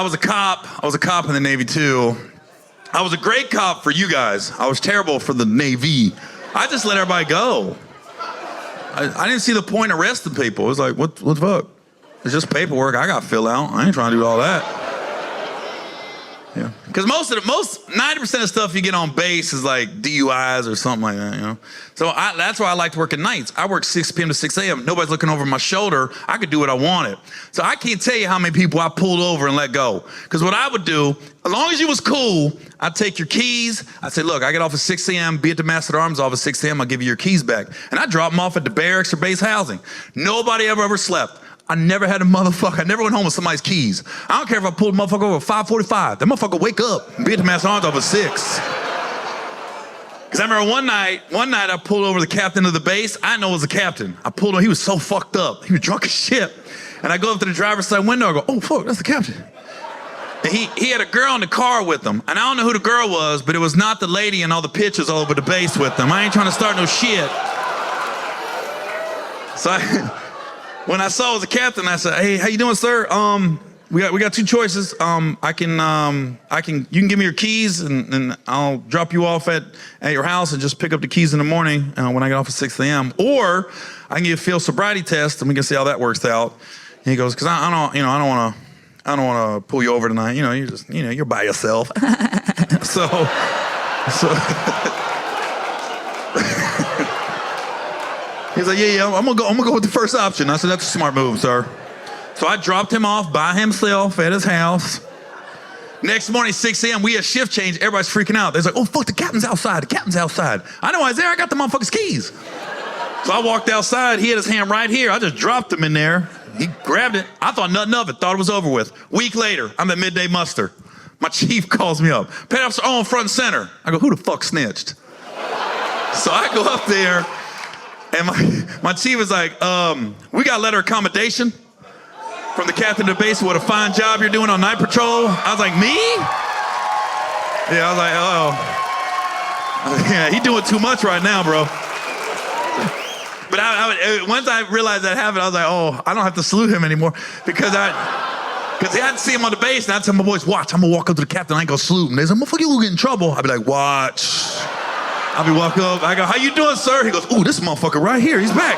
I was a cop. I was a cop in the Navy too. I was a great cop for you guys. I was terrible for the Navy. I just let everybody go. I didn't see the point of arresting people. It was like, what the fuck? It's just paperwork I got to fill out. I ain't trying to do all that. Yeah, because 90% of stuff you get on base is like DUIs or something like that, you know? So that's why I like to work at nights. I work 6 p.m. to 6 a.m. Nobody's looking over my shoulder. I could do what I wanted. So I can't tell you how many people I pulled over and let go. Because what I would do, as long as you was cool, I'd take your keys. I'd say, look, I get off at 6 a.m., be at the Master of Arms office at 6 a.m., I'll give you your keys back. And I'd drop them off at the barracks or base housing. Nobody ever slept. I never had a motherfucker. I never went home with somebody's keys. I don't care if I pulled a motherfucker over at 5:45. That motherfucker wake up and be at the Master Arms office at 6. Because I remember one night I pulled over the captain of the base. I know it was the captain. I pulled him. He was so fucked up. He was drunk as shit. And I go up to the driver's side window. I go, oh, fuck, that's the captain. And he had a girl in the car with him. And I don't know who the girl was, but it was not the lady in all the pictures all over the base with them. I ain't trying to start no shit. So when I saw it was the captain, I said, hey, how you doing, sir? We got 2 choices. You can give me your keys and I'll drop you off at your house and just pick up the keys in the morning when I get off at 6 a.m. Or I can give you a field sobriety test and we can see how that works out. And he goes, because I don't want to pull you over tonight. You know, you're by yourself. so. He's like, yeah, I'm gonna go with the first option. I said, that's a smart move, sir. So I dropped him off by himself at his house. Next morning, 6 a.m., we had shift change. Everybody's freaking out. They're like, oh, fuck, the captain's outside. The captain's outside. I know I was there. I got the motherfucker's keys. So I walked outside. He had his hand right here. I just dropped him in there. He grabbed it. I thought nothing of it. Thought it was over with. Week later, I'm at midday muster. My chief calls me up. Petty Officer Owen, front and center. I go, who the fuck snitched? So I go up there. And my chief was like, we got a letter of commendation from the captain of the base. What a fine job you're doing on night patrol. I was like, me? Yeah, I was like, oh. Yeah, he doing too much right now, bro. But once I realized that happened, I was like, oh, I don't have to salute him anymore because I hadn't seen him on the base. And I'd tell my boys, watch, I'm gonna walk up to the captain. I ain't gonna salute him. They said, motherfucker, you will get in trouble. I'd be like, watch. I'll be walking up, I go, how you doing, sir? He goes, ooh, this motherfucker right here, he's back.